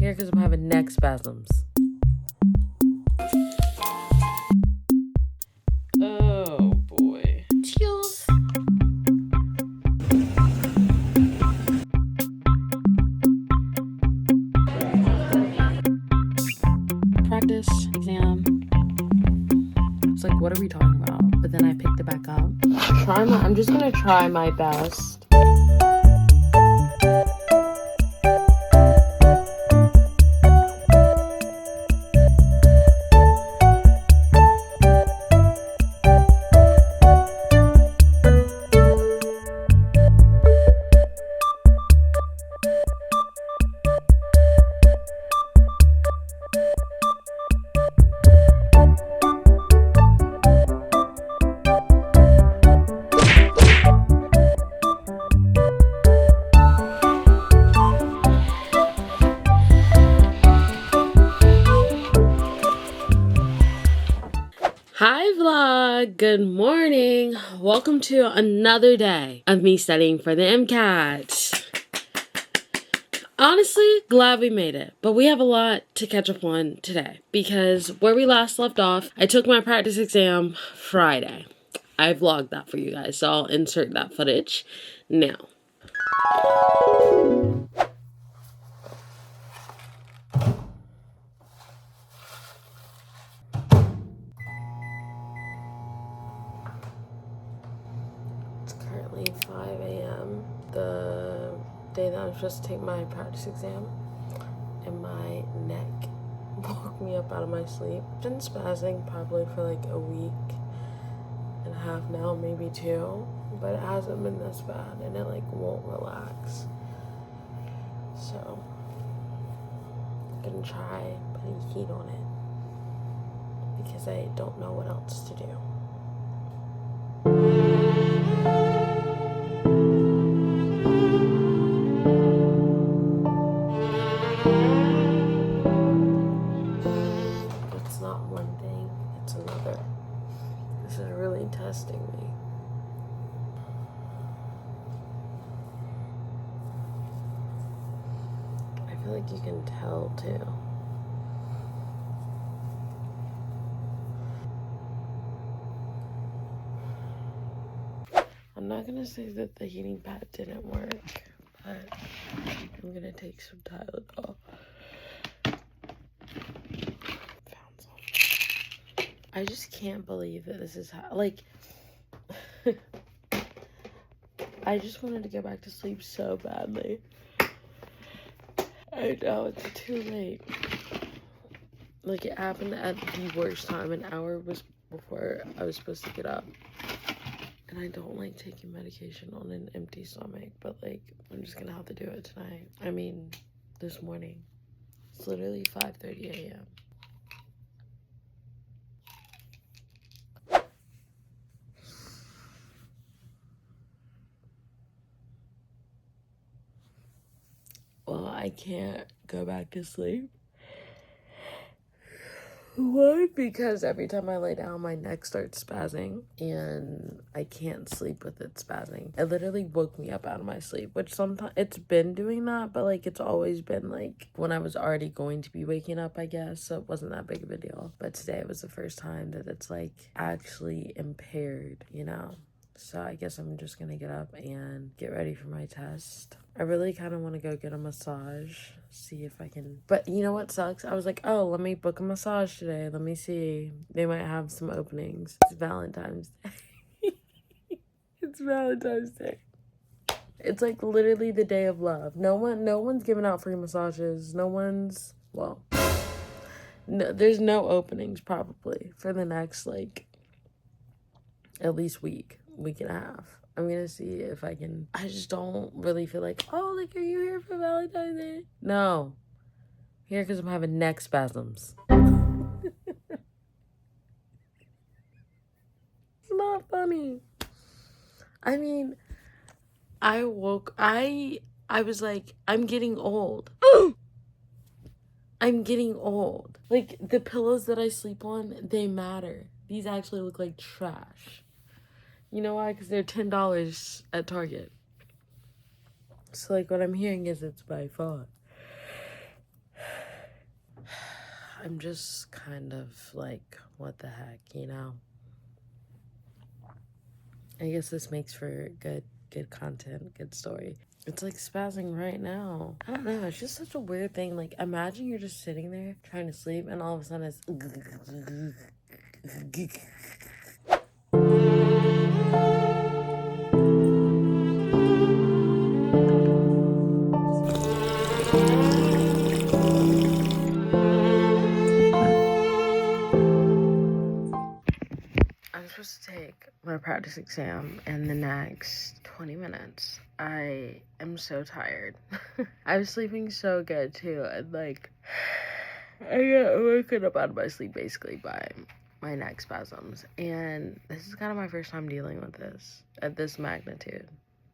Here, because I'm having neck spasms. Oh boy. Chills. Practice, exam. It's like, what are we talking about? But then I picked it back up. I'm just gonna try my best. Hi vlog, good morning. Welcome to another day of me studying for the MCAT. Honestly, glad we made it, but we have a lot to catch up on today because where we last left off, I took my practice exam Friday. I vlogged that for you guys, so I'll insert that footage now. It's currently 5 a.m. The day that I'm supposed to take my practice exam, and my neck woke me up out of my sleep. Been spazzing probably for like a week and a half now, maybe 2, but it hasn't been this bad, and it like won't relax. So I'm gonna try putting heat on it because I don't know what else to do. It's not one thing, it's another. This is really testing me. I feel like you can tell too. I'm not gonna say that the heating pad didn't work, but I'm gonna take some Tylenol. Found some. I just can't believe that this is how, like, I just wanted to get back to sleep so badly. I know it's too late. Like, it happened at the worst time. An hour was before I was supposed to get up. And I don't like taking medication on an empty stomach, but like, I'm just gonna have to do it tonight. I mean, this morning. It's literally 5:30 a.m. Well, I can't go back to sleep. Why? Because every time I lay down, my neck starts spazzing, and I can't sleep with it spazzing. It literally woke me up out of my sleep, which sometimes it's been doing that, but like it's always been like when I was already going to be waking up, I guess, so it wasn't that big of a deal. But today was the first time that it's like actually impaired, you know? So I guess I'm just gonna get up and get ready for my test. I really kind of want to go get a massage, see if I can. But you know what sucks? I was like, oh, let me book a massage today. Let me see. They might have some openings. It's Valentine's Day. It's Valentine's Day. It's like literally the day of love. No one's giving out free massages. Well, no, there's no openings probably for the next like at least week and a half. I'm gonna see if I can. I just don't really feel like, oh, like, are you here for Valentine's Day? No. Here because I'm having neck spasms. It's not funny. I mean, I was like, I'm getting old. I'm getting old. Like, the pillows that I sleep on, they matter. These actually look like trash. You know why? Because they're $10 at Target. So, like, what I'm hearing is it's by far. I'm just kind of like, what the heck, you know? I guess this makes for good content, good story. It's like spazzing right now. I don't know, it's just such a weird thing. Like, imagine you're just sitting there trying to sleep and all of a sudden it's I'm supposed to take my practice exam in the next 20 minutes. I am so tired. I was sleeping so good too, and like, I got woken up out of my sleep basically by my neck spasms. And this is kind of my first time dealing with this at this magnitude.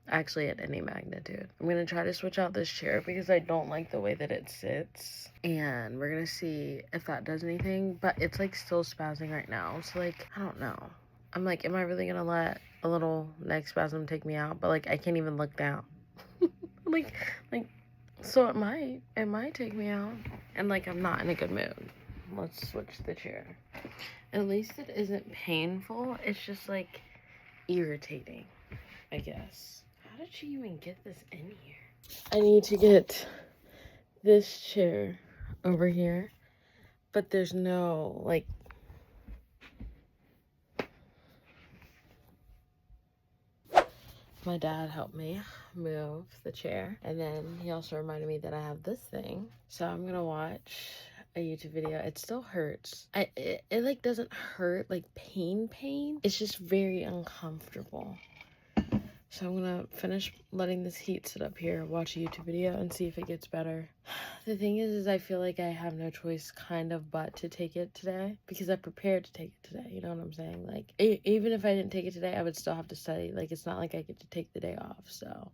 Actually, at any magnitude. I'm gonna try to switch out this chair because I don't like the way that it sits. And we're gonna see if that does anything. But it's like still spazzing right now. So like, I don't know. I'm like, am I really gonna let a little neck spasm take me out? But like, I can't even look down. like, so it might take me out. And like, I'm not in a good mood. Let's switch the chair. At least it isn't painful. It's just like irritating, I guess. How did she even get this in here? I need to get this chair over here, but there's no, like, my dad helped me move the chair, and then he also reminded me that I have this thing. So I'm gonna watch a YouTube video. It still hurts. It like doesn't hurt like pain. It's just very uncomfortable. So I'm gonna finish letting this heat sit up here, watch a YouTube video, and see if it gets better. The thing is I feel like I have no choice kind of but to take it today, because I prepared to take it today, you know what I'm saying? Like, even if I didn't take it today, I would still have to study. Like, it's not like I get to take the day off, so,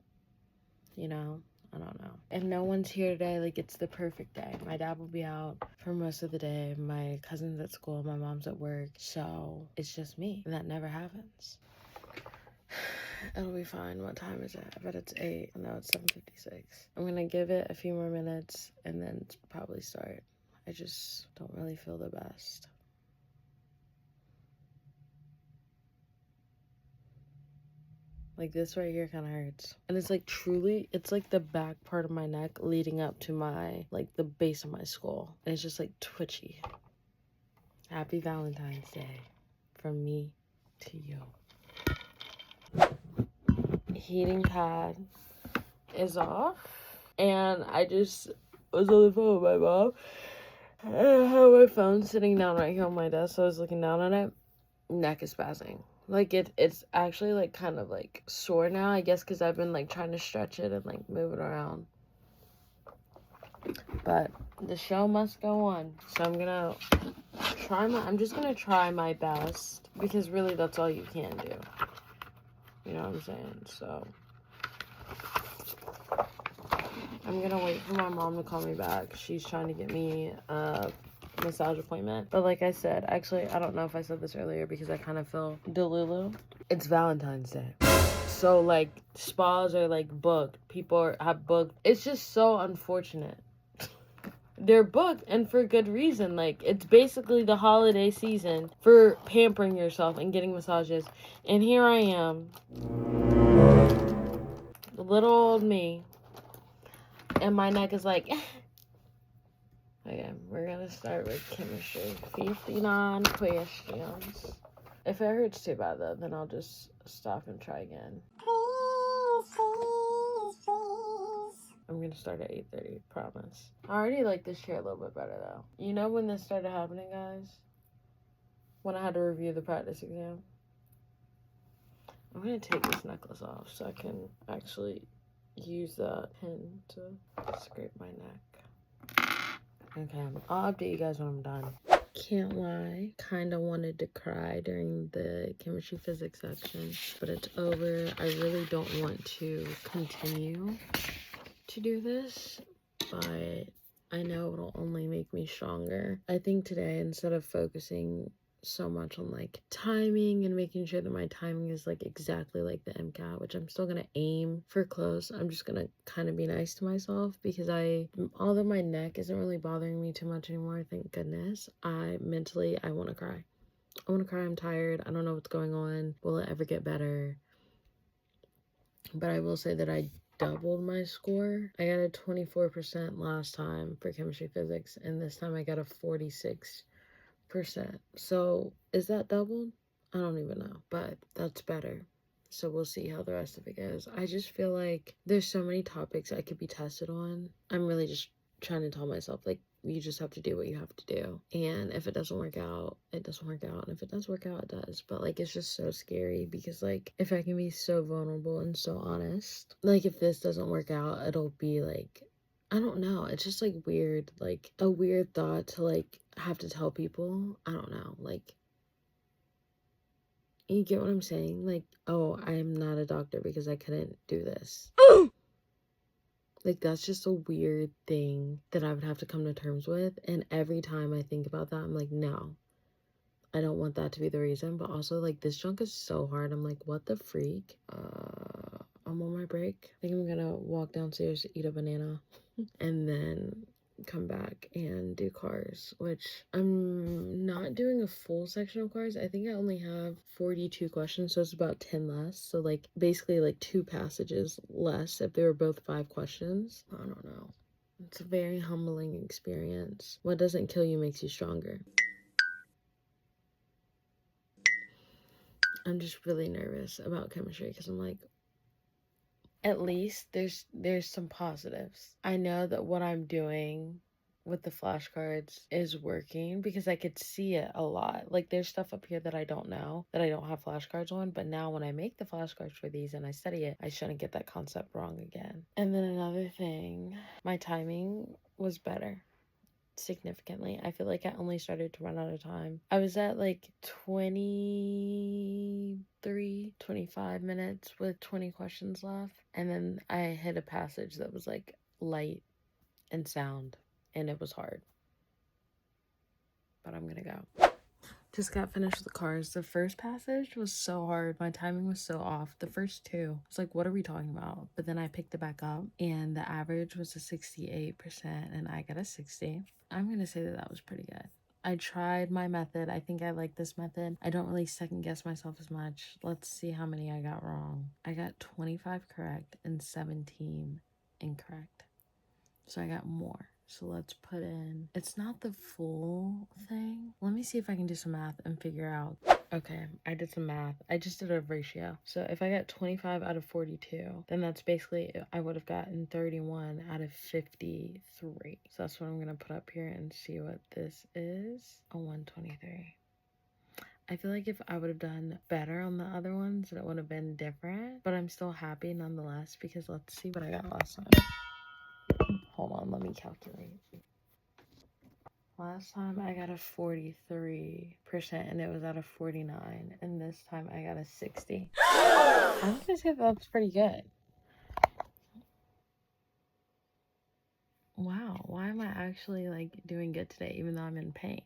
you know, I don't know. And no one's here today, like, it's the perfect day. My dad will be out for most of the day, my cousin's at school, my mom's at work, so it's just me, and that never happens. It'll be fine. What time is it? I bet it's 8. No, it's 7:56. I'm gonna give it a few more minutes and then probably start. I just don't really feel the best. Like, this right here kind of hurts. And it's like truly, it's like the back part of my neck leading up to my, like, the base of my skull. And it's just like twitchy. Happy Valentine's Day from me to you. Heating pad is off, and I just was on the phone with my mom. I have my phone sitting down right here on my desk, so I was looking down at it. Neck is spazzing. Like, it's actually like kind of like sore now, I guess, because I've been like trying to stretch it and like move it around. But the show must go on, so I'm just gonna try my best, because really that's all you can do. You know what I'm saying? So I'm gonna wait for my mom to call me back. She's trying to get me a massage appointment. But like I said, actually, I don't know if I said this earlier because I kind of feel delulu. It's Valentine's Day. So like spas are like booked. People have booked. It's just so unfortunate. They're booked, and for good reason. Like, it's basically the holiday season for pampering yourself and getting massages. And here I am, little old me, and my neck is like, okay, we're gonna start with chemistry. 59 questions. If it hurts too bad though, then I'll just stop and try again. I'm gonna start at 8:30, promise. I already like this chair a little bit better though. You know when this started happening, guys? When I had to review the practice exam? I'm gonna take this necklace off so I can actually use that pin to scrape my neck. Okay, I'll update you guys when I'm done. Can't lie, kind of wanted to cry during the chemistry physics section, but it's over. I really don't want to continue to do this, but I know it'll only make me stronger. I think today, instead of focusing so much on like timing and making sure that my timing is like exactly like the MCAT, which I'm still gonna aim for close. I'm just gonna kind of be nice to myself because although my neck isn't really bothering me too much anymore, thank goodness, I want to cry. I want to cry. I'm tired. I don't know what's going on. Will it ever get better? But I will say that I doubled my score. I got a 24% last time for chemistry physics, and this time I got a 46%. So is that doubled? I don't even know, but that's better. So we'll see how the rest of it goes. I just feel like there's so many topics I could be tested on. I'm really just trying to tell myself, like, you just have to do what you have to do. And if it doesn't work out, it doesn't work out. And if it does work out, it does. But, like, it's just so scary because, like, if I can be so vulnerable and so honest, like, if this doesn't work out, it'll be, like, I don't know. It's just, like, weird. Like, a weird thought to, like, have to tell people. I don't know. Like, you get what I'm saying? Like, oh, I'm not a doctor because I couldn't do this. Like, that's just a weird thing that I would have to come to terms with. And every time I think about that, I'm like, no, I don't want that to be the reason. But also, like, this junk is so hard. I'm like, what the freak? I'm on my break. I think I'm gonna walk downstairs, eat a banana, and then come back and do cars, which I'm not doing a full section of cars. I think I only have 42 questions, so it's about 10 less. So like basically like 2 passages less if they were both 5 questions. I don't know. It's a very humbling experience. What doesn't kill you makes you stronger. I'm just really nervous about chemistry because I'm like, at least there's some positives. I know that what I'm doing with the flashcards is working because I could see it a lot. Like there's stuff up here that I don't know, that I don't have flashcards on, but now when I make the flashcards for these and I study it, I shouldn't get that concept wrong again. And then another thing, my timing was better. Significantly. I feel like I only started to run out of time. I was at like 25 minutes with 20 questions left. And then I hit a passage that was like light and sound, and it was hard. But I'm gonna go. Just got finished with the cars. The first passage was so hard. My timing was so off. The first 2, it's like, what are we talking about? But then I picked it back up, and the average was a 68%, and I got a 60. I'm gonna say that was pretty good. I tried my method. I think I like this method. I don't really second guess myself as much. Let's see how many I got wrong. I got 25 correct and 17 incorrect. So I got more. So let's put in, it's not the full thing. Let me see if I can do some math and figure out. Okay, I did some math. I just did a ratio. So if I got 25 out of 42, then that's basically, I would have gotten 31 out of 53. So that's what I'm going to put up here and see what this is. A 123. I feel like if I would have done better on the other ones, it would have been different. But I'm still happy nonetheless because let's see what I got last time. Hold on, let me calculate. Last time I got a 43% and it was out of 49. And this time I got a 60. I'm gonna say that's pretty good. Wow, why am I actually like doing good today even though I'm in pain?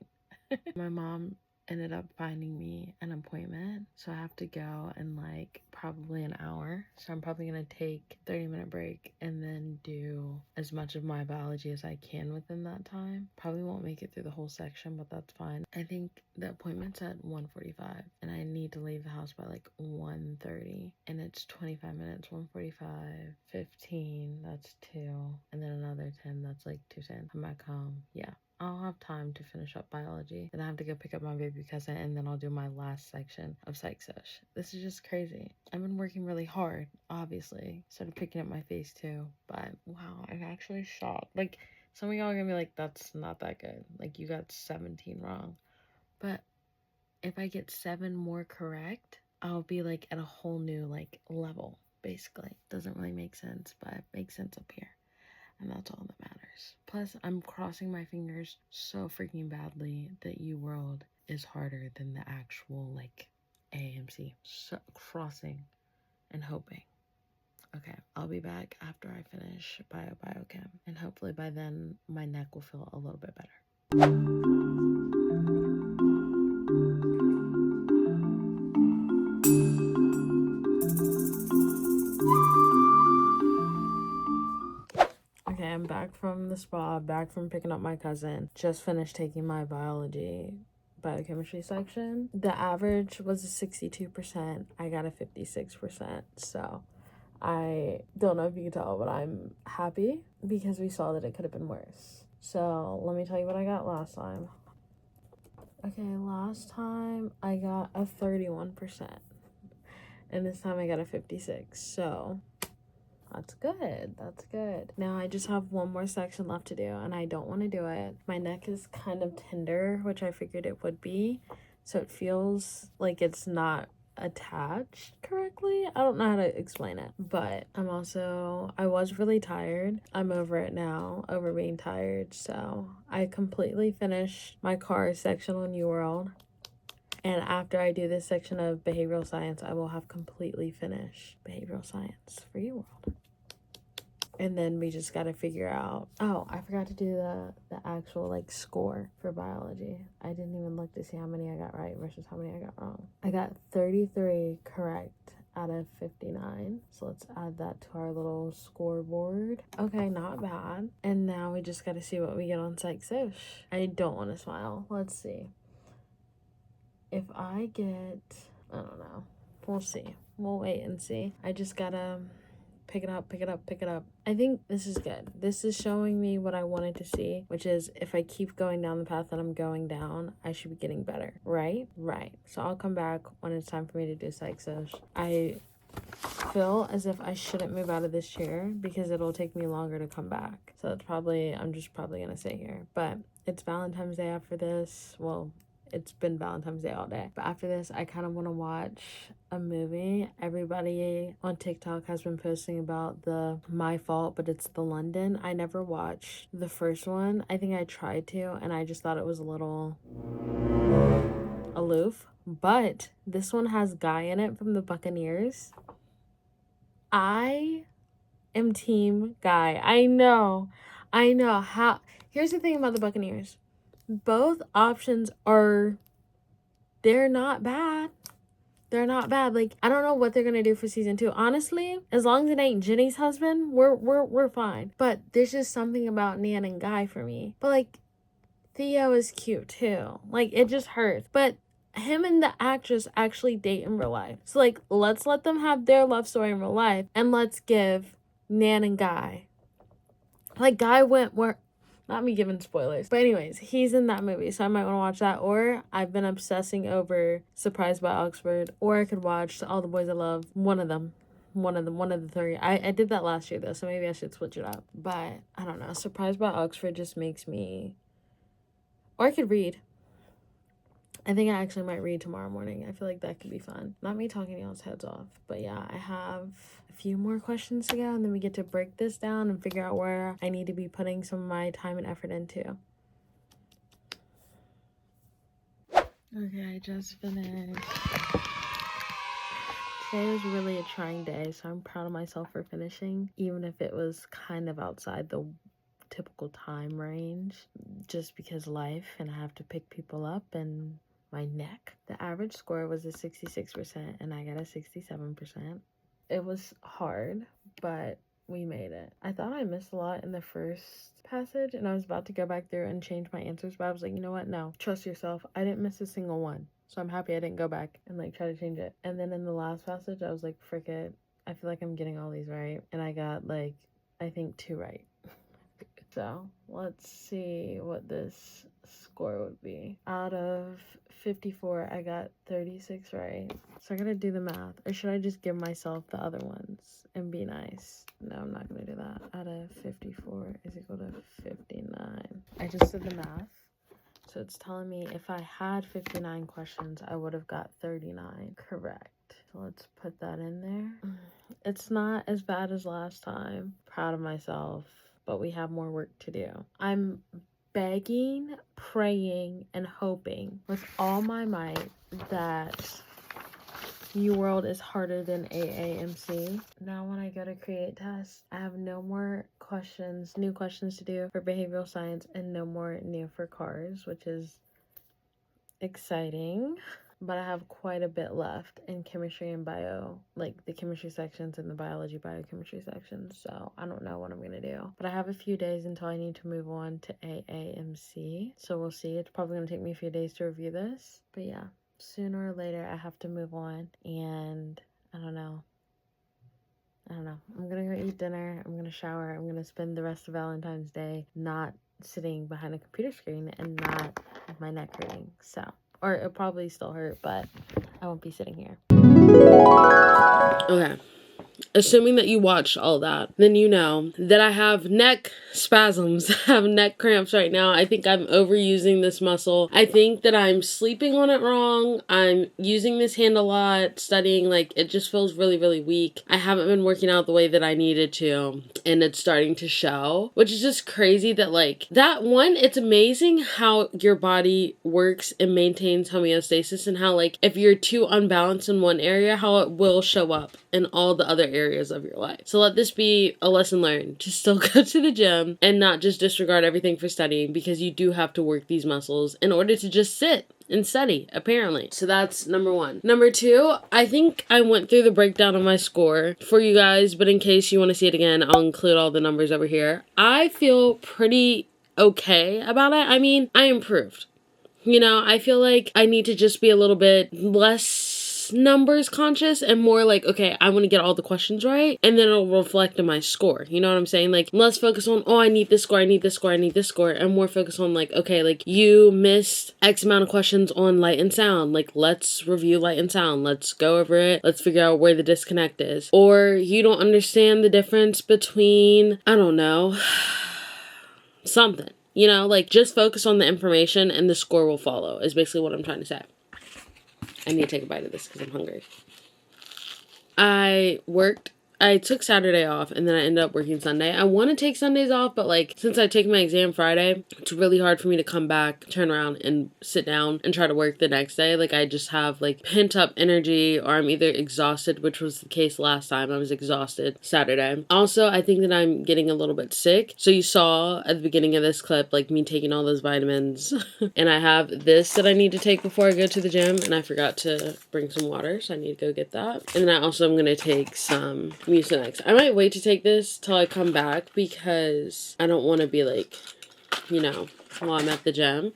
My mom ended up finding me an appointment, so I have to go in like probably an hour. So I'm probably gonna take a 30-minute break and then do as much of my biology as I can within that time. Probably won't make it through the whole section, but that's fine. I think the appointment's at 1:45 and I need to leave the house by like 1:30, and it's 25 minutes. 1:45, 15, that's 2, and then another 10, that's like 2:10. Come back home. Yeah, I'll have time to finish up biology. Then I have to go pick up my baby cousin, and then I'll do my last section of psych sesh. This is just crazy. I've been working really hard, obviously. Started picking up my face too, but wow, I'm actually shocked. Like, some of y'all are gonna be like, that's not that good. Like, you got 17 wrong. But if I get 7 more correct, I'll be like at a whole new like level, basically. Doesn't really make sense, but it makes sense up here. And that's all that matters. Plus, I'm crossing my fingers so freaking badly that UWorld is harder than the actual, like, AMC. So, crossing and hoping. Okay, I'll be back after I finish biochem. And hopefully by then, my neck will feel a little bit better. from the spa, back from picking up my cousin, just finished taking my biochemistry section. The average was a 62%. I got a 56%. So I don't know if you can tell, but I'm happy because we saw that it could have been worse. So let me tell you what I got last time. Okay, last time I got a 31%. And this time I got a 56. So that's good. That's good. Now I just have one more section left to do, and I don't want to do it. My neck is kind of tender, which I figured it would be. So it feels like it's not attached correctly. I don't know how to explain it, but I was really tired. I'm over it now, over being tired. So I completely finished my car section on UWorld. And after I do this section of behavioral science, I will have completely finished behavioral science for UWorld. And then we just got to figure out, oh, I forgot to do the actual like score for biology. I didn't even look to see how many I got right versus how many I got wrong. I got 33 correct out of 59. So let's add that to our little scoreboard. Okay, not bad. And now we just got to see what we get on Psych Soc. I don't want to smile. Let's see. If I get, I don't know. We'll see. We'll wait and see. I just gotta pick it up. I think this is good. This is showing me what I wanted to see, which is if I keep going down the path that I'm going down, I should be getting better, right? Right. So I'll come back when it's time for me to do Psych Soc. I feel as if I shouldn't move out of this chair because it'll take me longer to come back. So I'm just probably gonna stay here. But it's Valentine's Day after this. Well, it's been Valentine's Day all day. But after this, I kind of want to watch a movie. Everybody on TikTok has been posting about the My Fault, but it's the London. I never watched the first one. I think I tried to, and I just thought it was a little aloof. But this one has Guy in it from the Buccaneers. I am team Guy. I know. How. Here's the thing about the Buccaneers. Both options they're not bad. Like, I don't know what they're gonna do for season 2. Honestly, as long as it ain't Jenny's husband, we're fine. But there's just something about Nan and Guy for me. But like, Theo is cute too. Like, it just hurts. But him and the actress actually date in real life. So like, let's let them have their love story in real life, and let's give Nan and Guy. Like, Guy went where. Not me giving spoilers. But anyways, he's in that movie, so I might want to watch that. Or I've been obsessing over Surprised by Oxford. Or I could watch All the Boys I Love. One of the three. I did that last year, though, so maybe I should switch it up. But, I don't know. Surprised by Oxford just makes me... Or I could read. I think I actually might read tomorrow morning. I feel like that could be fun. Not me talking y'all's heads off. But yeah, I have a few more questions to go, and then we get to break this down and figure out where I need to be putting some of my time and effort into. Okay, I just finished. Today was really a trying day, so I'm proud of myself for finishing, even if it was kind of outside the typical time range, just because life, and I have to pick people up, and my neck. The average score was a 66%, and I got a 67%. It was hard, but we made it. I thought I missed a lot in the first passage, and I was about to go back through and change my answers, but I was like, you know what? No, trust yourself. I didn't miss a single one, so I'm happy I didn't go back and like try to change it. And then in the last passage, I was like, frick it. I feel like I'm getting all these right, and I got like, I think 2 right. So let's see what this score would be. Out of 54, I got 36 right. So I gotta do the math. Or should I just give myself the other ones and be nice? No, I'm not gonna do that. Out of 54 is equal to 59. I just did the math. So it's telling me if I had 59 questions, I would have got 39 correct. So let's put that in there. It's not as bad as last time. Proud of myself. But we have more work to do. I'm begging, praying, and hoping with all my might that UWorld is harder than AAMC. Now when I go to create tests, I have no more new questions to do for behavioral science, and no more new for cars, which is exciting. but I have quite a bit left in chemistry and bio, like the chemistry sections and the biology biochemistry sections. So I don't know what I'm gonna do, but I have a few days until I need to move on to AAMC. So we'll see. It's probably gonna take me a few days to review this, but yeah, sooner or later I have to move on, and I don't know. I'm gonna go eat dinner. I'm gonna shower. I'm gonna spend the rest of Valentine's Day not sitting behind a computer screen and not with my neck hurting. So, or it'll probably still hurt, but I won't be sitting here. Okay. Assuming that you watched all that, then you know that I have neck spasms, I have neck cramps right now. I think I'm overusing this muscle. I think that I'm sleeping on it wrong. I'm using this hand a lot, studying, like it just feels really, really weak. I haven't been working out the way that I needed to, and it's starting to show, which is just crazy that like that one, it's amazing how your body works and maintains homeostasis, and how like if you're too unbalanced in one area, how it will show up in all the other areas of your life. So let this be a lesson learned to still go to the gym and not just disregard everything for studying, because you do have to work these muscles in order to just sit and study, apparently. So that's number one. Number two, I think I went through the breakdown of my score for you guys, but in case you want to see it again, I'll include all the numbers over here. I feel pretty okay about it. I mean, I improved. You know, I feel like I need to just be a little bit less numbers conscious and more like, okay, I want to get all the questions right, and then it'll reflect in my score. You know what I'm saying? Like, less focus on, oh, I need this score, I need this score, I need this score, and more focus on like, okay, like you missed X amount of questions on light and sound. Like, let's review light and sound. Let's go over it. Let's figure out where the disconnect is. Or you don't understand the difference between, I don't know, something. You know, like just focus on the information and the score will follow is basically what I'm trying to say. I need to take a bite of this because I'm hungry. I took Saturday off and then I ended up working Sunday. I want to take Sundays off, but like since I take my exam Friday, it's really hard for me to come back, turn around and sit down and try to work the next day. Like I just have like pent up energy, or I'm either exhausted, which was the case last time. I was exhausted Saturday. Also, I think that I'm getting a little bit sick. So you saw at the beginning of this clip, like me taking all those vitamins and I have this that I need to take before I go to the gym, and I forgot to bring some water. So I need to go get that. And then I also am going to take some Mucinex. I might wait to take this till I come back because I don't want to be like, you know, while I'm at the gym.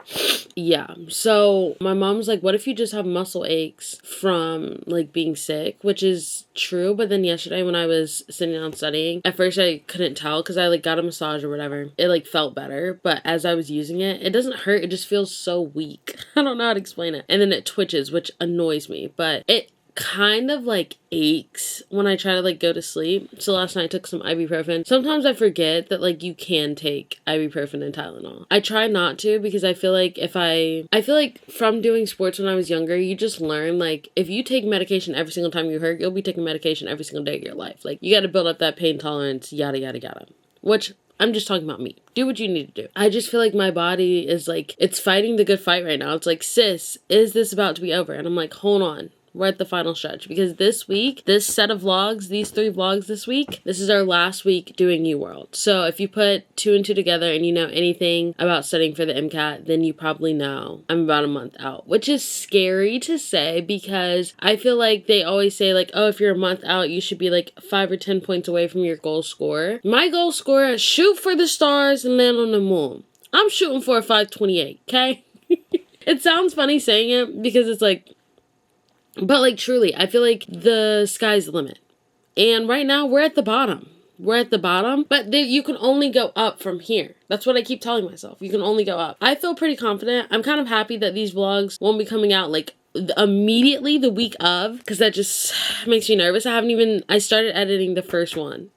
Yeah. So my mom's like, what if you just have muscle aches from like being sick? Which is true. But then yesterday when I was sitting down studying, at first I couldn't tell because I like got a massage or whatever. It like felt better. But as I was using it, it doesn't hurt. It just feels so weak. I don't know how to explain it. And then it twitches, which annoys me. But it kind of like aches when I try to like go to sleep. So last night I took some ibuprofen. Sometimes I forget that like you can take ibuprofen and Tylenol. I try not to because I feel like I feel like from doing sports when I was younger, you just learn like if you take medication every single time you hurt, you'll be taking medication every single day of your life. Like you got to build up that pain tolerance, yada yada yada. Which I'm just talking about me. Do what you need to do. I just feel like my body is like, it's fighting the good fight right now. It's like, sis, is this about to be over? And I'm like, hold on. We're at the final stretch because this week, this set of vlogs, these 3 vlogs this week, this is our last week doing U World. So if you put 2 and 2 together and you know anything about studying for the MCAT, then you probably know I'm about a month out, which is scary to say because I feel like they always say like, oh, if you're a month out, you should be like 5 or 10 points away from your goal score. My goal score is shoot for the stars and land on the moon. I'm shooting for a 528, okay? It sounds funny saying it because it's like, but like truly, I feel like the sky's the limit. And right now we're at the bottom. We're at the bottom, but you can only go up from here. That's what I keep telling myself. You can only go up. I feel pretty confident. I'm kind of happy that these vlogs won't be coming out like immediately the week of, because that just makes me nervous. I started editing the first one.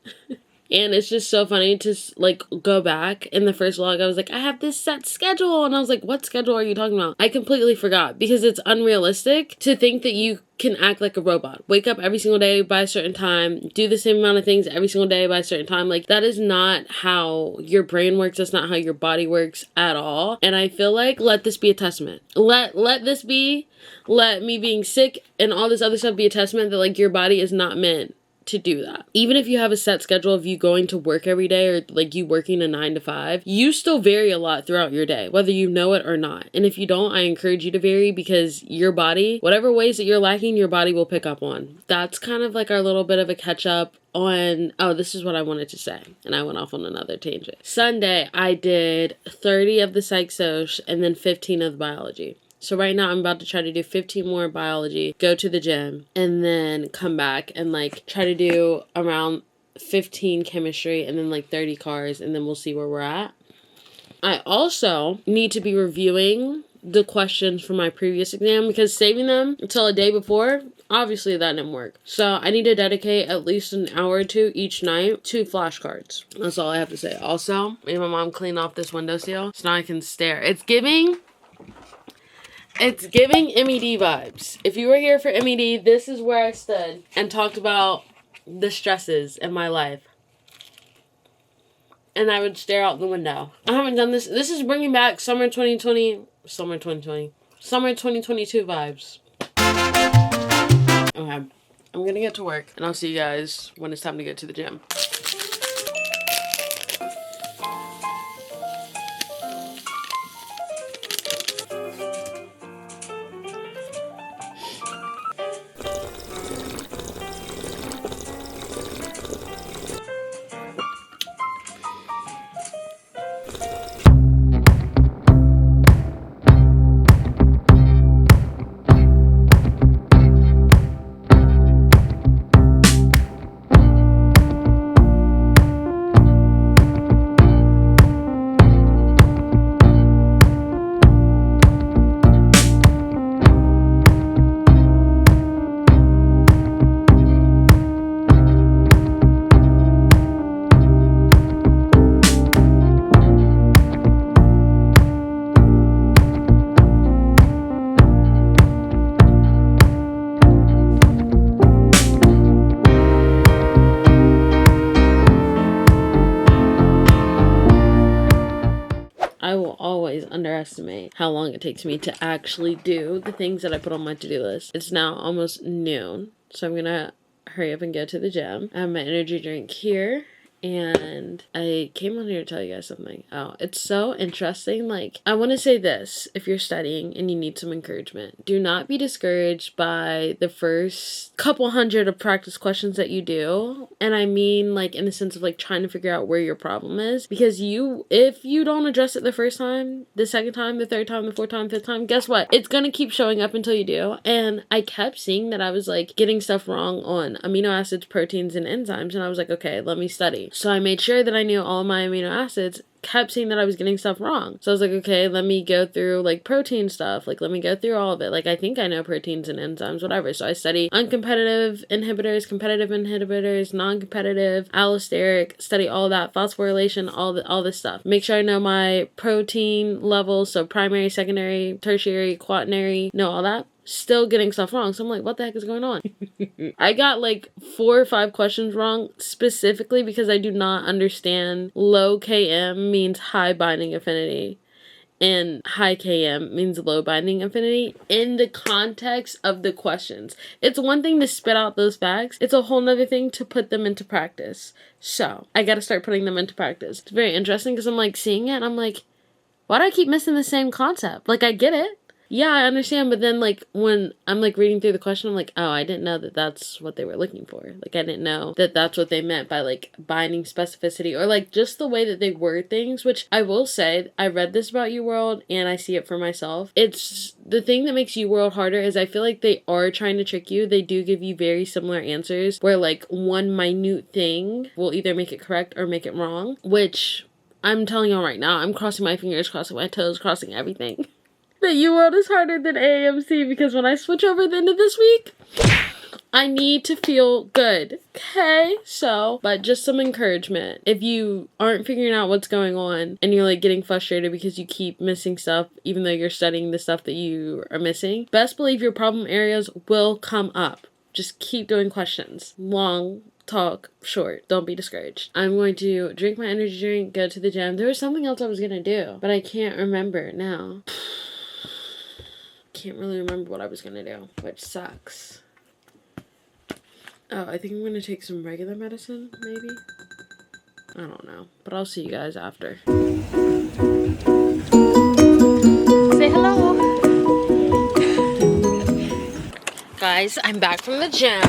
And it's just so funny to, like, go back. In the first vlog, I was like, I have this set schedule. And I was like, what schedule are you talking about? I completely forgot because it's unrealistic to think that you can act like a robot. Wake up every single day by a certain time. Do the same amount of things every single day by a certain time. Like, that is not how your brain works. That's not how your body works at all. And I feel like, let this be a testament. Let me being sick and all this other stuff be a testament that, like, your body is not meant to do that. Even if you have a set schedule of you going to work every day or like you working a 9 to 5, you still vary a lot throughout your day, whether you know it or not. And if you don't, I encourage you to vary, because your body, whatever ways that you're lacking, your body will pick up on. That's kind of like our little bit of a catch up on, oh, this is what I wanted to say, and I went off on another tangent. Sunday, I did 30 of the psych soc and then 15 of the biology. So right now I'm about to try to do 15 more biology, go to the gym, and then come back and like try to do around 15 chemistry and then like 30 cars, and then we'll see where we're at. I also need to be reviewing the questions from my previous exam, because saving them until a day before, obviously that didn't work. So I need to dedicate at least an hour or two each night to flashcards. That's all I have to say. Also, me and my mom cleaned off this windowsill so now I can stare. It's giving MED vibes. If you were here for MED, this is where I stood and talked about the stresses in my life. And I would stare out the window. I haven't done this. This is bringing back summer 2022 vibes. Okay, I'm gonna get to work, and I'll see you guys when it's time to get to the gym. I will always underestimate how long it takes me to actually do the things that I put on my to-do list. It's now almost noon, so I'm gonna hurry up and go to the gym. I have my energy drink here. And I came on here to tell you guys something. Oh, it's so interesting. Like, I want to say this. If you're studying and you need some encouragement, do not be discouraged by the first couple hundred of practice questions that you do. And I mean, like, in the sense of, like, trying to figure out where your problem is. Because if you don't address it the first time, the second time, the third time, the fourth time, fifth time, guess what? It's going to keep showing up until you do. And I kept seeing that I was, like, getting stuff wrong on amino acids, proteins, and enzymes. And I was like, okay, let me study. So I made sure that I knew all my amino acids, kept seeing that I was getting stuff wrong. So I was like, okay, let me go through like protein stuff. Like, let me go through all of it. Like, I think I know proteins and enzymes, whatever. So I study uncompetitive inhibitors, competitive inhibitors, non-competitive, allosteric, study all that, phosphorylation, all this stuff. Make sure I know my protein levels. So primary, secondary, tertiary, quaternary, know all that. Still getting stuff wrong. So I'm like, what the heck is going on? I got like 4 or 5 questions wrong, specifically because I do not understand low Km means high binding affinity and high Km means low binding affinity in the context of the questions. It's one thing to spit out those facts. It's a whole nother thing to put them into practice. So I got to start putting them into practice. It's very interesting because I'm like seeing it and I'm like, why do I keep missing the same concept? Like, I get it. Yeah, I understand, but then, like, when I'm, like, reading through the question, I'm like, oh, I didn't know that that's what they were looking for. Like, I didn't know that that's what they meant by, like, binding specificity, or, like, just the way that they word things, which I will say, I read this about UWorld, and I see it for myself. It's, the thing that makes UWorld harder is I feel like they are trying to trick you. They do give you very similar answers, where, like, one minute thing will either make it correct or make it wrong, which, I'm telling y'all right now, I'm crossing my fingers, crossing my toes, crossing everything. That UWorld is harder than AAMC, because when I switch over at the end of this week, I need to feel good. Okay? So, but just some encouragement. If you aren't figuring out what's going on and you're like getting frustrated because you keep missing stuff, even though you're studying the stuff that you are missing, best believe your problem areas will come up. Just keep doing questions. Long, talk, short. Don't be discouraged. I'm going to drink my energy drink, go to the gym. There was something else I was going to do, but I can't remember now. Can't really remember what I was gonna do, which sucks. Oh, I think I'm gonna take some regular medicine, maybe? I don't know, but I'll see you guys after. Say hello! Guys, I'm back from the gym.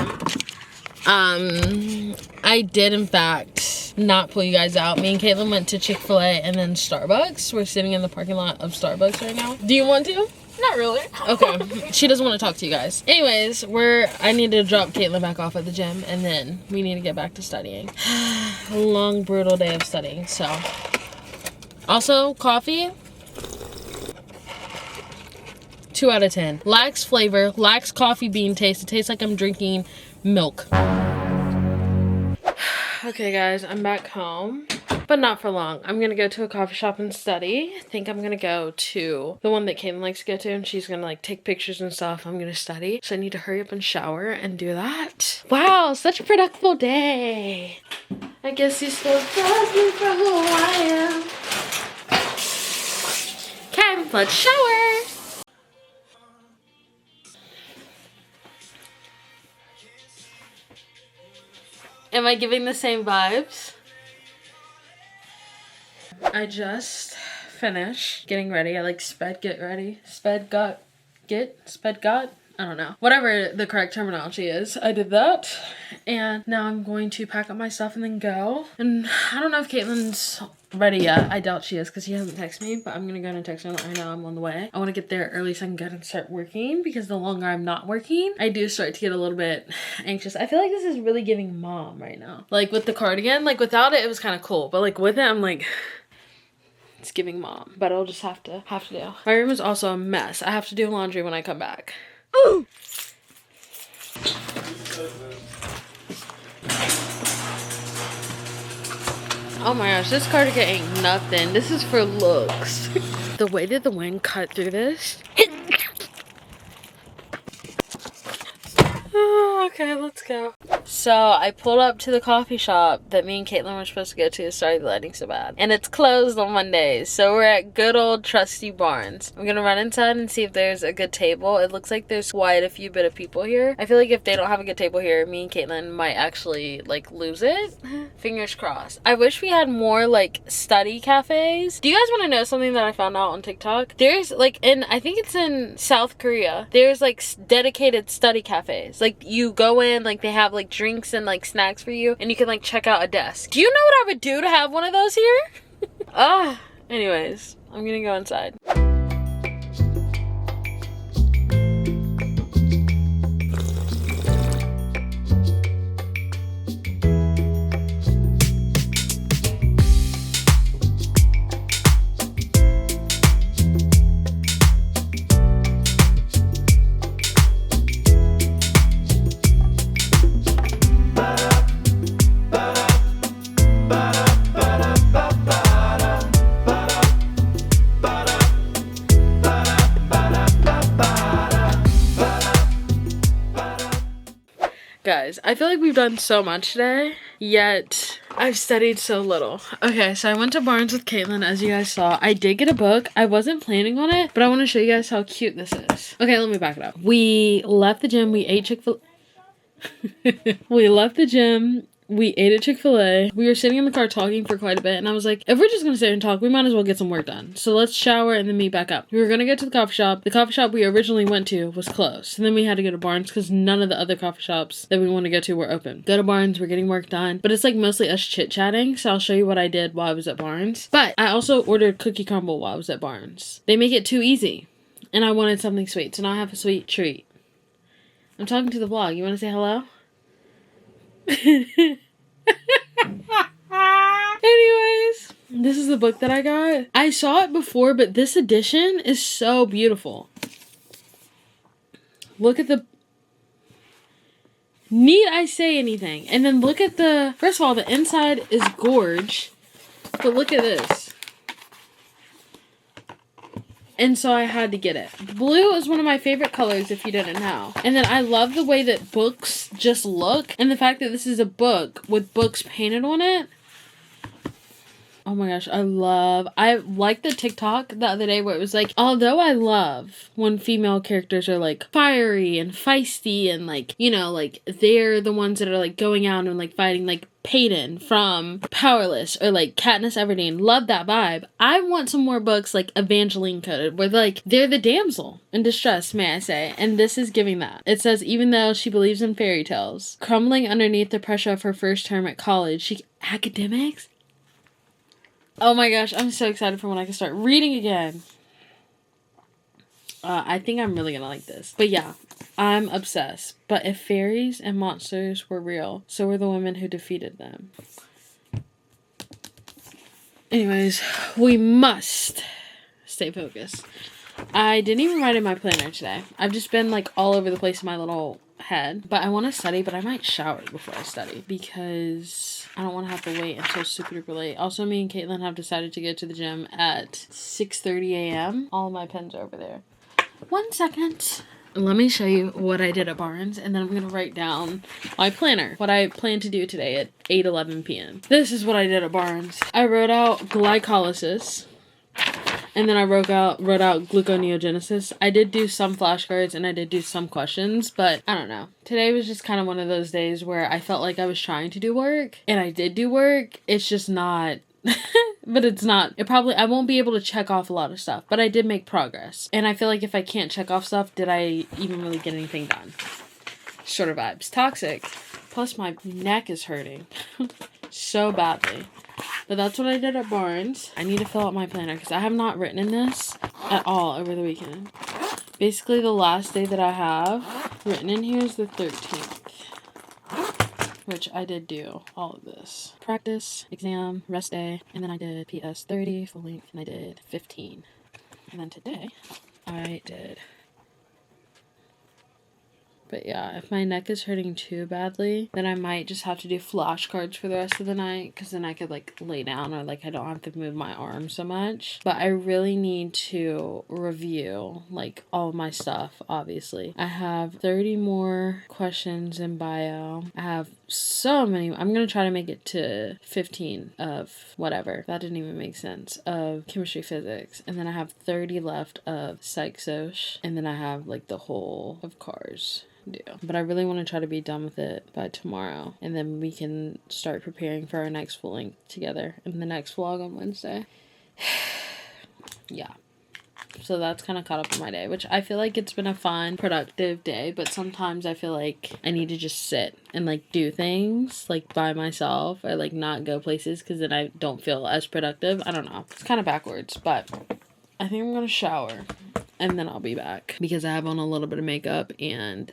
I did in fact not pull you guys out. Me and Caitlin went to Chick-fil-A and then Starbucks. We're sitting in the parking lot of Starbucks right now. Do you want to? Not really. Okay. She doesn't want to talk to you guys. Anyways, I need to drop Caitlin back off at the gym and then we need to get back to studying. A long, brutal day of studying, so. Also, coffee. 2 out of 10. Lacks flavor, lacks coffee bean taste. It tastes like I'm drinking milk. Okay guys, I'm back home, but not for long. I'm gonna go to a coffee shop and study. I think I'm gonna go to the one that Caitlin likes to go to, and she's gonna like take pictures and stuff. I'm gonna study, so I need to hurry up and shower and do that. Wow, such a productive day. I guess he still loves me for who I am. Okay, let's shower. Am I giving the same vibes? I just finished getting ready. I like sped got. I don't know. Whatever the correct terminology is. I did that. And now I'm going to pack up my stuff and then go. And I don't know if Caitlin's ready yet. I doubt she is because she hasn't texted me. But I'm going to go and text her and let her know I'm on the way. I want to get there early so I can go and start working. Because the longer I'm not working, I do start to get a little bit anxious. I feel like this is really giving mom right now. Like with the cardigan. Like without it, it was kind of cool. But like with it, I'm like... It's giving mom. But I'll just have to do. My room is also a mess. I have to do laundry when I come back. Ooh. Oh my gosh, this cardigan ain't nothing. This is for looks. The way that the wind cut through this. Oh, okay, let's go. So I pulled up to the coffee shop that me and Caitlin were supposed to go to. Sorry, the lighting's so bad. And it's closed on Mondays. So we're at good old trusty Barnes. I'm gonna run inside and see if there's a good table. It looks like there's quite a few bit of people here. I feel like if they don't have a good table here, me and Caitlin might actually like lose it. Fingers crossed. I wish we had more like study cafes. Do you guys want to know something that I found out on TikTok? There's like I think it's in South Korea. There's like dedicated study cafes. Like you go in, like they have like drinks and like snacks for you, and you can like check out a desk. Do you know what I would do to have one of those here? Anyways, I'm gonna go inside. Guys, I feel like we've done so much today, yet I've studied so little. Okay, so I went to Barnes with Caitlin, as you guys saw. I did get a book. I wasn't planning on it, but I want to show you guys how cute this is. Okay, let me back it up. We left the gym. We ate Chick-fil-A. We left the gym. We ate at Chick-fil-A. We were sitting in the car talking for quite a bit, and I was like, if we're just gonna sit and talk, we might as well get some work done. So let's shower and then meet back up. We were gonna go to the coffee shop. The coffee shop we originally went to was closed. And then we had to go to Barnes because none of the other coffee shops that we want to go to were open. Go to Barnes, we're getting work done. But it's like mostly us chit-chatting, so I'll show you what I did while I was at Barnes. But I also ordered cookie crumble while I was at Barnes. They make it too easy. And I wanted something sweet, so now I have a sweet treat. I'm talking to the vlog. You want to say hello? Anyways, this is the book that I got. I saw it before, but this edition is so beautiful. Look at the... Need I say anything? And then look at the... First of all, the inside is gorge. But look at this. And so I had to get it. Blue is one of my favorite colors, if you didn't know. And then I love the way that books just look. And the fact that this is a book with books painted on it. Oh my gosh, I like the TikTok the other day where it was like, although I love when female characters are like fiery and feisty and like, you know, like they're the ones that are like going out and like fighting, like Peyton from Powerless or like Katniss Everdeen. Love that vibe. I want some more books like Evangeline coded where like they're the damsel in distress, may I say. And this is giving that. It says, even though she believes in fairy tales, crumbling underneath the pressure of her first term at college, academics? Oh my gosh, I'm so excited for when I can start reading again. I think I'm really gonna like this. But yeah, I'm obsessed. But if fairies and monsters were real, so were the women who defeated them. Anyways, we must stay focused. I didn't even write in my planner today. I've just been like all over the place in my little head. But I want to study, but I might shower before I study because I don't want to have to wait until super duper late. Also, me and Caitlin have decided to go to the gym at 6:30 a.m. All of my pens are over there. 1 second. Let me show you what I did at Barnes, and then I'm going to write down my planner, what I plan to do today at 8:11 p.m. This is what I did at Barnes. I wrote out glycolysis, and then I wrote out gluconeogenesis. I did do some flashcards, and I did do some questions, but I don't know. Today was just kind of one of those days where I felt like I was trying to do work, and I did do work. It's just not... but it's not. I won't be able to check off a lot of stuff, but I did make progress. And I feel like if I can't check off stuff, did I even really get anything done? Sort of vibes. Toxic. Plus my neck is hurting so badly. But that's what I did at Barnes. I need to fill out my planner because I have not written in this at all over the weekend. Basically, the last day that I have written in here is the 13th. Which I did do all of this. Practice, exam, rest day, and then I did PS 30, full length, and I did 15. And then today, I did... But yeah, if my neck is hurting too badly, then I might just have to do flashcards for the rest of the night, because then I could like lay down or like I don't have to move my arm so much. But I really need to review like all of my stuff, obviously. I have 30 more questions in bio. I have so many. I'm going to try to make it to 15 of whatever. That didn't even make sense. Of chemistry, physics. And then I have 30 left of psych soc. And then I have like the whole of cars. But I really want to try to be done with it by tomorrow, and then we can start preparing for our next full length together in the next vlog on Wednesday. Yeah, so that's kind of caught up in my day, which I feel like it's been a fun, productive day, but sometimes I feel like I need to just sit and like do things like by myself or like not go places because then I don't feel as productive. I don't know, it's kind of backwards, but I think I'm gonna shower and then I'll be back because I have on a little bit of makeup and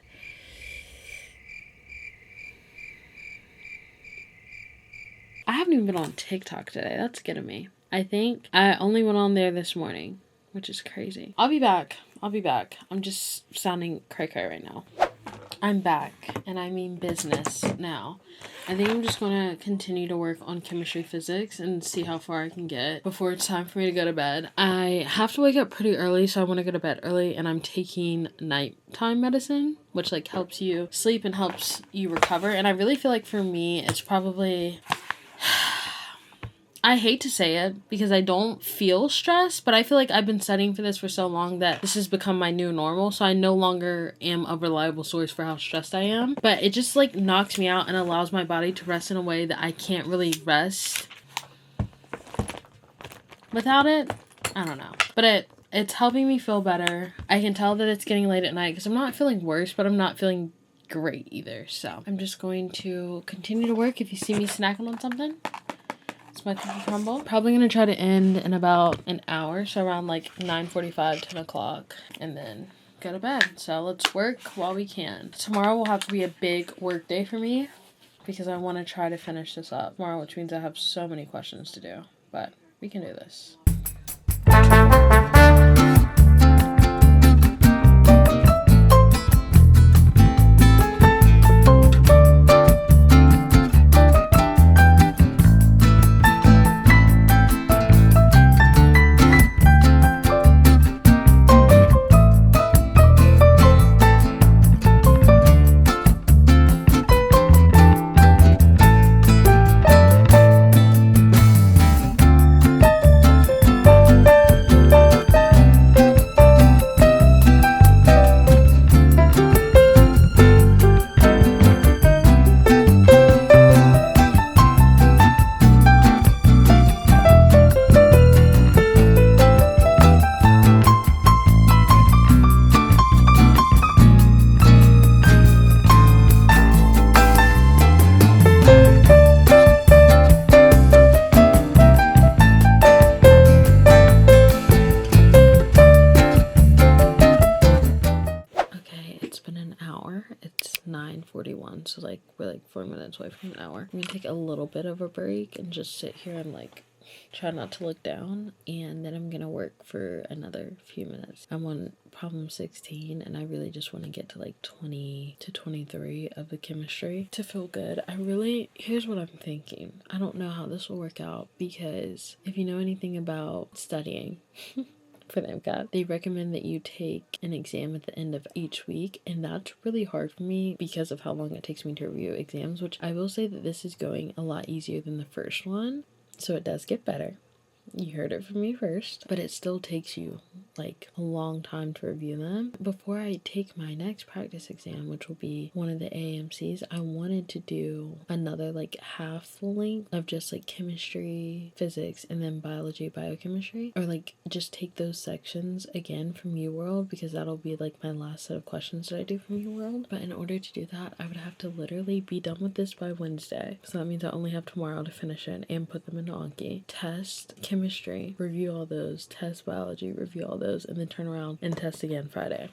I haven't even been on TikTok today. That's getting me. I think I only went on there this morning, which is crazy. I'll be back. I'm just sounding cray-cray right now. I'm back, and I mean business now. I think I'm just going to continue to work on chemistry, physics, and see how far I can get before it's time for me to go to bed. I have to wake up pretty early, so I want to go to bed early, and I'm taking nighttime medicine, which like helps you sleep and helps you recover. And I really feel like for me, it's probably... I hate to say it because I don't feel stressed, but I feel like I've been studying for this for so long that this has become my new normal, so I no longer am a reliable source for how stressed I am. But it just like knocks me out and allows my body to rest in a way that I can't really rest without it. I don't know. But it's helping me feel better. I can tell that it's getting late at night because I'm not feeling worse, but I'm not feeling great either. So I'm just going to continue to work. If you see me snacking on something, it's my cookie crumble. Probably going to try to end in about an hour, so around like 9:45, 10 o'clock, and then go to bed. So let's work while we can. Tomorrow will have to be a big work day for me because I want to try to finish this up tomorrow, which means I have so many questions to do, but we can do this. 9:41, so like we're like 4 minutes away from an hour. I'm gonna take a little bit of a break and just sit here and like try not to look down, and then I'm gonna work for another few minutes. I'm on problem 16 and I really just want to get to like 20 to 23 of the chemistry to feel good. Here's what I'm thinking. I don't know how this will work out, because if you know anything about studying for the MCAT, they recommend that you take an exam at the end of each week, and that's really hard for me because of how long it takes me to review exams, which I will say that this is going a lot easier than the first one. So it does get better. You heard it from me first, but it still takes you like a long time to review them. Before I take my next practice exam, which will be one of the AMCs, I wanted to do another like half full length of just like chemistry, physics, and then biology, biochemistry, or like just take those sections again from UWorld, because that'll be like my last set of questions that I do from UWorld. But in order to do that, I would have to literally be done with this by Wednesday. So that means I only have tomorrow to finish it and put them into Anki. Test chemistry, review all those, test biology, review all those, and then turn around and test again Friday.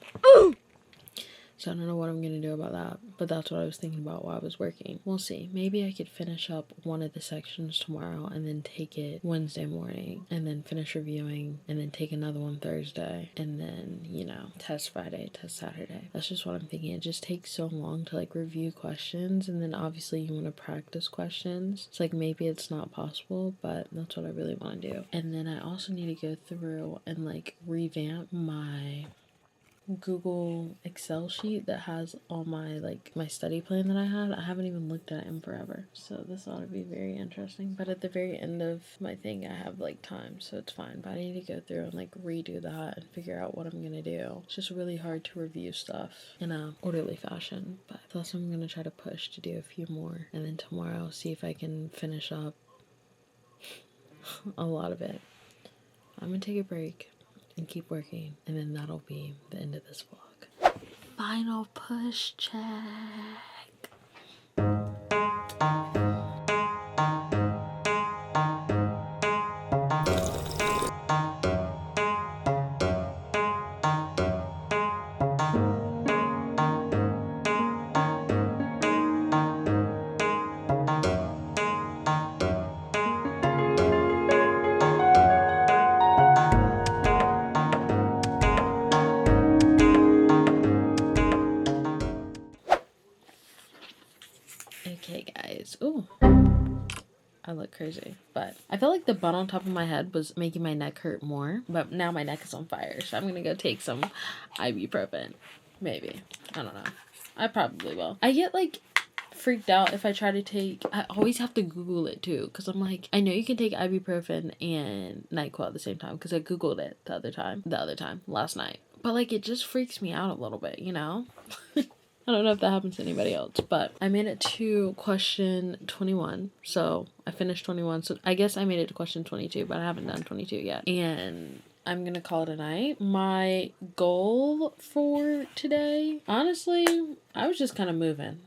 So I don't know what I'm going to do about that, but that's what I was thinking about while I was working. We'll see. Maybe I could finish up one of the sections tomorrow and then take it Wednesday morning, and then finish reviewing, and then take another one Thursday, and then, you know, test Friday, test Saturday. That's just what I'm thinking. It just takes so long to like review questions, and then obviously you want to practice questions. It's like maybe it's not possible, but that's what I really want to do. And then I also need to go through and like revamp my Google Excel sheet that has all my study plan that I had. I haven't even looked at it in forever, so this ought to be very interesting. But at the very end of my thing, I have like time, so it's fine. But I need to go through and like redo that and figure out what I'm gonna do. It's just really hard to review stuff in a orderly fashion, but that's what I'm gonna try to push to do a few more, and then tomorrow see if I can finish up a lot of it. I'm gonna take a break and keep working, and then that'll be the end of this vlog. Final push check. Okay guys, ooh, I look crazy, but I felt like the bun on top of my head was making my neck hurt more, but now my neck is on fire, so I'm gonna go take some ibuprofen. Maybe. I don't know. I probably will. I get like freaked out if I try to take, I always have to Google it too, because I'm like, I know you can take ibuprofen and NyQuil at the same time, because I Googled it last night, but like it just freaks me out a little bit, you know? I don't know if that happens to anybody else, but I made it to question 21. So I finished 21. So I guess I made it to question 22, but I haven't done 22 yet. And I'm going to call it a night. My goal for today, honestly, I was just kind of moving.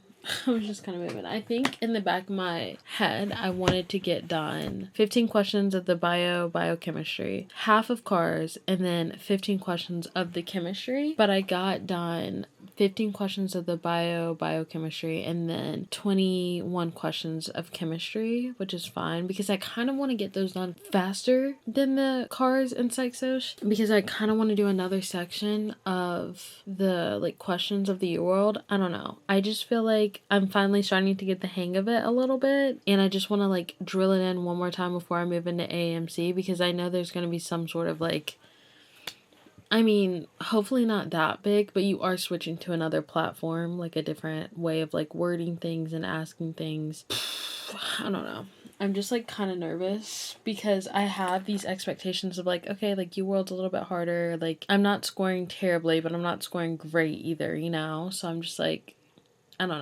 I think in the back of my head, I wanted to get done 15 questions of the biochemistry, half of cars, and then 15 questions of the chemistry. But I got done 15 questions of the biochemistry and then 21 questions of chemistry, which is fine because I kind of want to get those done faster than the cars and psych soc, because I kind of want to do another section of the like questions of the world. I don't know. I just feel like I'm finally starting to get the hang of it a little bit, and I just want to like drill it in one more time before I move into AMC, because I know there's going to be some sort of like, I mean, hopefully not that big, but you are switching to another platform, like a different way of like wording things and asking things. I don't know. I'm just like kind of nervous because I have these expectations of like, okay, like UWorld's a little bit harder. Like I'm not scoring terribly, but I'm not scoring great either, you know? So I'm just like, I don't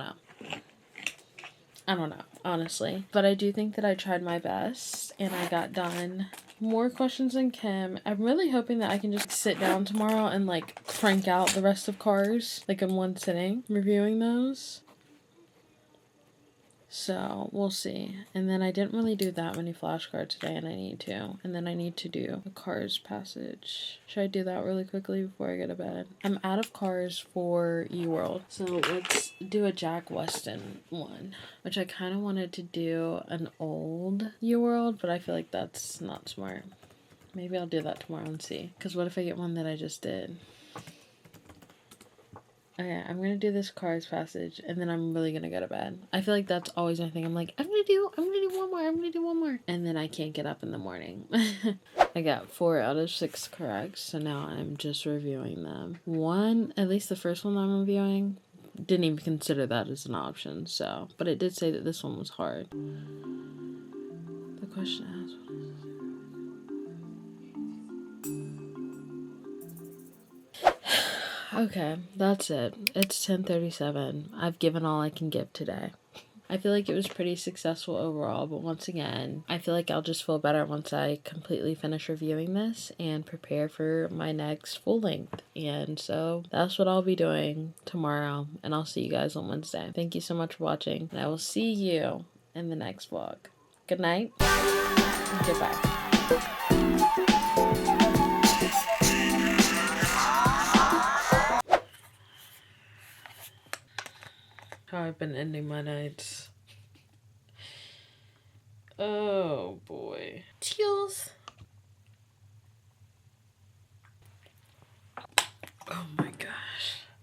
know, honestly. But I do think that I tried my best and I got done more questions than Kim. I'm really hoping that I can just sit down tomorrow and like crank out the rest of cars like in one sitting, reviewing those. So we'll see. And then I didn't really do that many flashcards today, and I need to. And then I need to do a Cars passage. Should I do that really quickly before I go to bed? I'm out of cars for eWorld. So let's do a Jack Weston one, which I kind of wanted to do an old eWorld, but I feel like that's not smart. Maybe I'll do that tomorrow and see. Because what if I get one that I just did? Okay, I'm gonna do this Cars passage, and then I'm really gonna go to bed. I feel like that's always my thing. I'm like, I'm gonna do one more. And then I can't get up in the morning. I got 4 out of 6 correct, so now I'm just reviewing them. At least the first one that I'm reviewing, didn't even consider that as an option, so. But it did say that this one was hard. The question asked, okay, that's it. It's 10:37. I've given all I can give today. I feel like it was pretty successful overall, but once again, I feel like I'll just feel better once I completely finish reviewing this and prepare for my next full length. And so that's what I'll be doing tomorrow, and I'll see you guys on Wednesday. Thank you so much for watching, and I will see you in the next vlog. Good night. Goodbye. How I've been ending my nights. Oh boy. Cheers.